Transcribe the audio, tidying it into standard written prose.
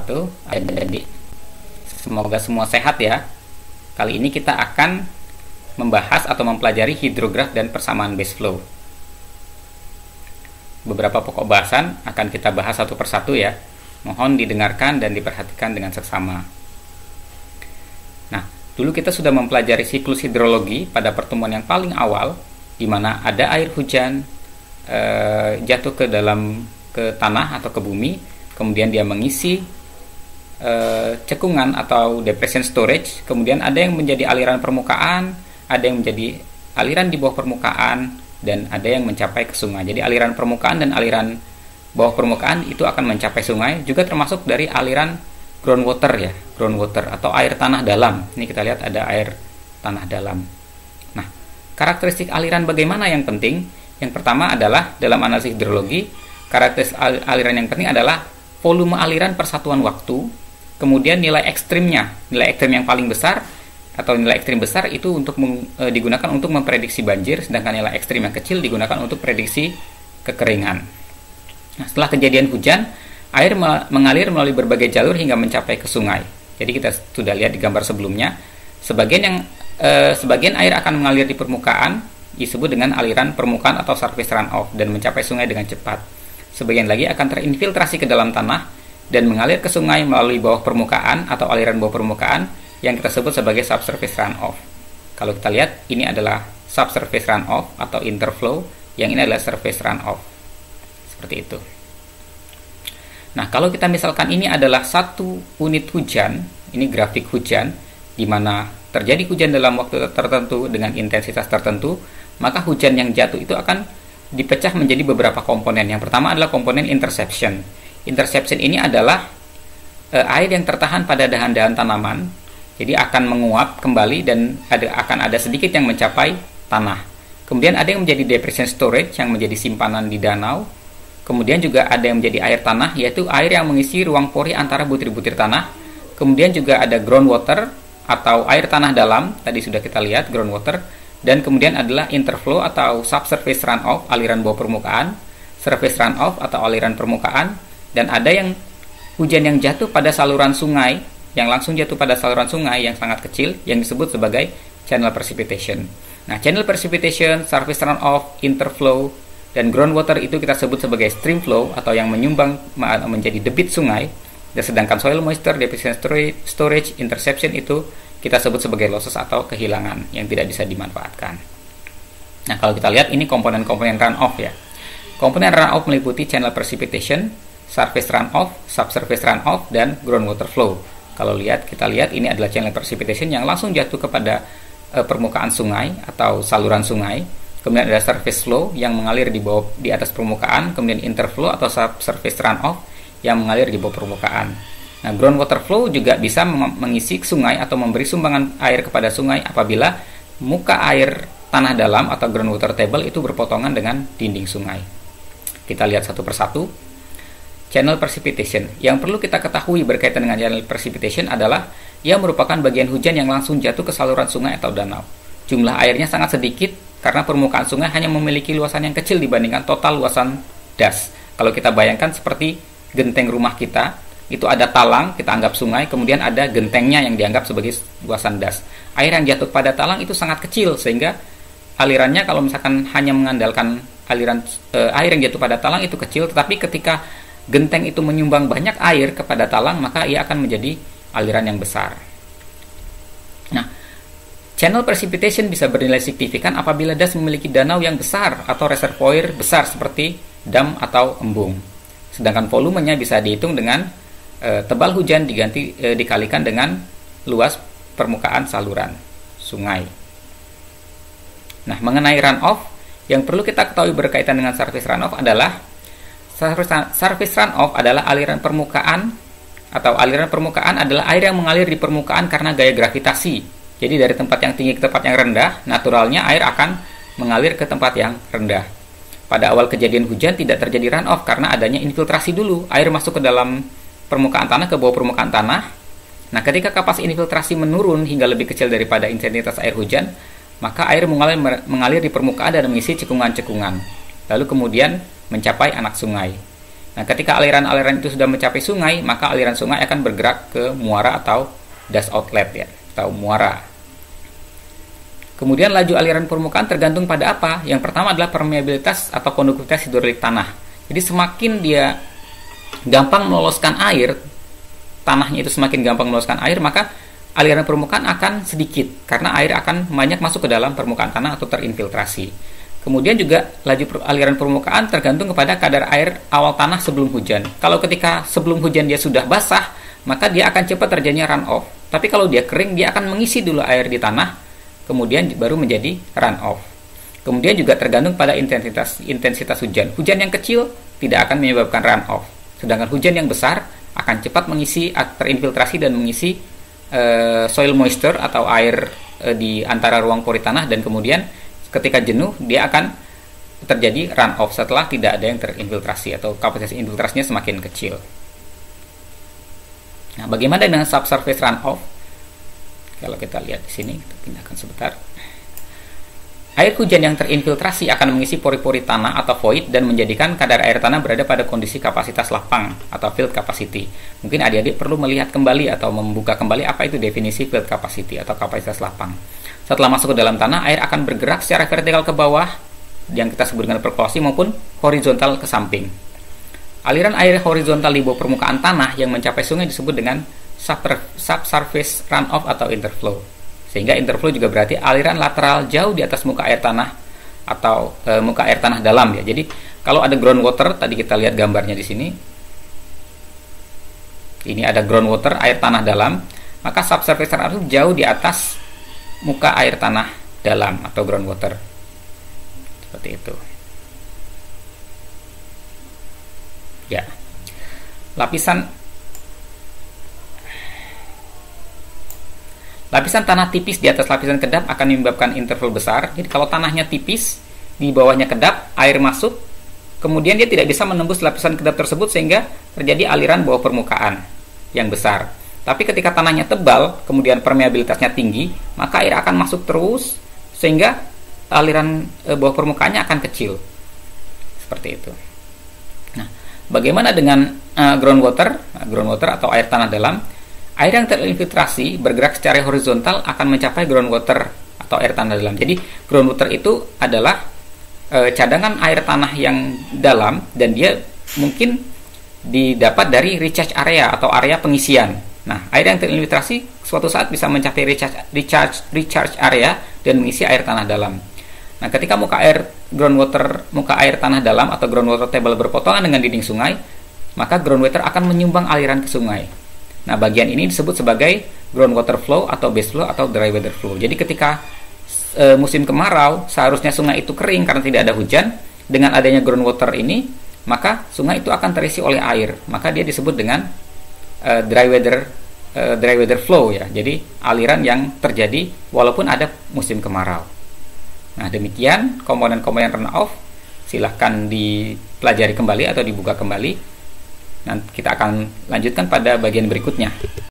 wabarakatuh. Jadi semoga semua sehat ya. Kali ini kita akan membahas atau mempelajari hidrograf dan persamaan base flow. Beberapa pokok bahasan akan kita bahas satu persatu ya. Mohon didengarkan dan diperhatikan dengan seksama. Nah, dulu kita sudah mempelajari siklus hidrologi pada pertemuan yang paling awal, di mana ada air hujan jatuh ke tanah atau ke bumi, kemudian dia mengisi cekungan atau depression storage, kemudian ada yang menjadi aliran permukaan, ada yang menjadi aliran di bawah permukaan, dan ada yang mencapai ke sungai. Jadi aliran permukaan dan aliran bawah permukaan itu akan mencapai sungai, juga termasuk dari aliran groundwater ya, groundwater atau air tanah dalam. Ini kita lihat ada air tanah dalam. Nah, karakteristik aliran bagaimana yang penting? Yang pertama adalah dalam analisis hidrologi, karakteristik aliran yang penting adalah volume aliran per satuan waktu, kemudian nilai ekstrim yang paling besar atau nilai ekstrim besar itu digunakan untuk memprediksi banjir, sedangkan nilai ekstrim yang kecil digunakan untuk prediksi kekeringan. Nah, setelah kejadian hujan, air mengalir melalui berbagai jalur hingga mencapai ke sungai. Jadi kita sudah lihat di gambar sebelumnya, sebagian air akan mengalir di permukaan, disebut dengan aliran permukaan atau surface runoff, dan mencapai sungai dengan cepat. Sebagian lagi akan terinfiltrasi ke dalam tanah dan mengalir ke sungai melalui bawah permukaan atau aliran bawah permukaan yang kita sebut sebagai subsurface runoff. Kalau kita lihat, ini adalah subsurface runoff atau interflow, yang ini adalah surface runoff. Seperti itu. Nah, kalau kita misalkan ini adalah satu unit hujan, ini grafik hujan, di mana terjadi hujan dalam waktu tertentu dengan intensitas tertentu, maka hujan yang jatuh itu akan dipecah menjadi beberapa komponen. Yang pertama adalah komponen interception. Interception ini adalah air yang tertahan pada dahan-dahan tanaman, jadi akan menguap kembali dan akan ada sedikit yang mencapai tanah. Kemudian ada yang menjadi depression storage yang menjadi simpanan di danau. Kemudian juga ada yang menjadi air tanah, yaitu air yang mengisi ruang pori antara butir-butir tanah. Kemudian juga ada groundwater atau air tanah dalam, tadi sudah kita lihat groundwater. Dan kemudian adalah interflow atau subsurface runoff, aliran bawah permukaan, surface runoff atau aliran permukaan. Dan ada yang hujan yang jatuh pada saluran sungai, yang langsung jatuh pada saluran sungai yang sangat kecil, yang disebut sebagai channel precipitation. Nah, channel precipitation, surface runoff, interflow, dan groundwater itu kita sebut sebagai stream flow atau yang menyumbang menjadi debit sungai. Dan sedangkan soil moisture, depression storage, interception itu kita sebut sebagai losses atau kehilangan yang tidak bisa dimanfaatkan. Nah, kalau kita lihat ini komponen-komponen runoff ya. Komponen runoff meliputi channel precipitation, surface runoff, subsurface runoff, dan groundwater flow. Kalau kita lihat ini adalah channel precipitation yang langsung jatuh kepada permukaan sungai atau saluran sungai. Kemudian ada surface flow yang mengalir di atas permukaan, kemudian interflow atau subsurface runoff yang mengalir di bawah permukaan. Nah, groundwater flow juga bisa mengisi sungai atau memberi sumbangan air kepada sungai apabila muka air tanah dalam atau groundwater table itu berpotongan dengan dinding sungai. Kita lihat satu persatu. Channel precipitation. Yang perlu kita ketahui berkaitan dengan channel precipitation adalah ia merupakan bagian hujan yang langsung jatuh ke saluran sungai atau danau. Jumlah airnya sangat sedikit karena permukaan sungai hanya memiliki luasan yang kecil dibandingkan total luasan das. Kalau kita bayangkan seperti genteng rumah kita, itu ada talang, kita anggap sungai, kemudian ada gentengnya yang dianggap sebagai luasan das. Air yang jatuh pada talang itu sangat kecil, sehingga alirannya kalau misalkan hanya mengandalkan aliran air yang jatuh pada talang itu kecil, tetapi ketika genteng itu menyumbang banyak air kepada talang, maka ia akan menjadi aliran yang besar. Nah, channel precipitation bisa bernilai signifikan apabila das memiliki danau yang besar atau reservoir besar seperti dam atau embung. Sedangkan volumenya bisa dihitung dengan tebal hujan dikalikan dengan luas permukaan saluran sungai. Nah, mengenai runoff, yang perlu kita ketahui berkaitan dengan surface runoff adalah surface runoff adalah aliran permukaan, atau aliran permukaan adalah air yang mengalir di permukaan karena gaya gravitasi. Jadi dari tempat yang tinggi ke tempat yang rendah, naturalnya air akan mengalir ke tempat yang rendah. Pada awal kejadian hujan tidak terjadi runoff karena adanya infiltrasi dulu. Air masuk ke dalam permukaan tanah, ke bawah permukaan tanah. Nah, ketika kapasitas infiltrasi menurun hingga lebih kecil daripada intensitas air hujan, maka air mengalir di permukaan dan mengisi cekungan-cekungan. Lalu kemudian mencapai anak sungai. Nah, ketika aliran-aliran itu sudah mencapai sungai, maka aliran sungai akan bergerak ke muara atau das outlet ya, atau muara. Kemudian laju aliran permukaan tergantung pada apa? Yang pertama adalah permeabilitas atau konduktivitas hidrolik tanah. Jadi semakin dia gampang meloloskan air, tanahnya itu semakin gampang meloloskan air, maka aliran permukaan akan sedikit karena air akan banyak masuk ke dalam permukaan tanah atau terinfiltrasi. Kemudian juga laju aliran permukaan tergantung kepada kadar air awal tanah sebelum hujan. Kalau ketika sebelum hujan dia sudah basah, maka dia akan cepat terjadinya runoff. Tapi kalau dia kering, dia akan mengisi dulu air di tanah, kemudian baru menjadi runoff. Kemudian juga tergantung pada intensitas hujan. Hujan yang kecil tidak akan menyebabkan runoff. Sedangkan hujan yang besar akan cepat mengisi, terinfiltrasi dan mengisi soil moisture atau air di antara ruang pori tanah, dan kemudian ketika jenuh dia akan terjadi runoff setelah tidak ada yang terinfiltrasi atau kapasitas infiltrasinya semakin kecil. Nah, bagaimana dengan subsurface runoff? Kalau kita lihat di sini, kita pindahkan sebentar. Air hujan yang terinfiltrasi akan mengisi pori-pori tanah atau void dan menjadikan kadar air tanah berada pada kondisi kapasitas lapang atau field capacity. Mungkin adik-adik perlu melihat kembali atau membuka kembali apa itu definisi field capacity atau kapasitas lapang. Setelah masuk ke dalam tanah, air akan bergerak secara vertikal ke bawah yang kita sebut dengan perkolasi maupun horizontal ke samping. Aliran air horizontal di bawah permukaan tanah yang mencapai sungai disebut dengan subsurface runoff atau interflow. Sehingga interflow juga berarti aliran lateral jauh di atas muka air tanah atau muka air tanah dalam ya. Jadi kalau ada groundwater, tadi kita lihat gambarnya di sini. Ini ada groundwater, air tanah dalam, maka subsurface runoff jauh di atas muka air tanah dalam atau groundwater. Seperti itu. Ya. Lapisan tanah tipis di atas lapisan kedap akan menyebabkan interval besar. Jadi kalau tanahnya tipis, di bawahnya kedap, air masuk, kemudian dia tidak bisa menembus lapisan kedap tersebut sehingga terjadi aliran bawah permukaan yang besar. Tapi ketika tanahnya tebal, kemudian permeabilitasnya tinggi, maka air akan masuk terus sehingga aliran bawah permukaannya akan kecil. Seperti itu. Nah, bagaimana dengan groundwater atau air tanah dalam? Air yang terinfiltrasi bergerak secara horizontal akan mencapai groundwater atau air tanah dalam. Jadi groundwater itu adalah cadangan air tanah yang dalam dan dia mungkin didapat dari recharge area atau area pengisian. Nah, air yang terinfiltrasi suatu saat bisa mencapai recharge area dan mengisi air tanah dalam. Nah, ketika muka air tanah dalam atau groundwater table berpotongan dengan dinding sungai, maka groundwater akan menyumbang aliran ke sungai. Nah, bagian ini disebut sebagai groundwater flow atau base flow atau dry weather flow. Jadi ketika musim kemarau, seharusnya sungai itu kering karena tidak ada hujan. Dengan adanya groundwater ini, maka sungai itu akan terisi oleh air. Maka dia disebut dengan dry weather flow ya. Jadi aliran yang terjadi walaupun ada musim kemarau. Nah, demikian komponen-komponen runoff. Silahkan dipelajari kembali atau dibuka kembali. Nanti kita akan lanjutkan pada bagian berikutnya.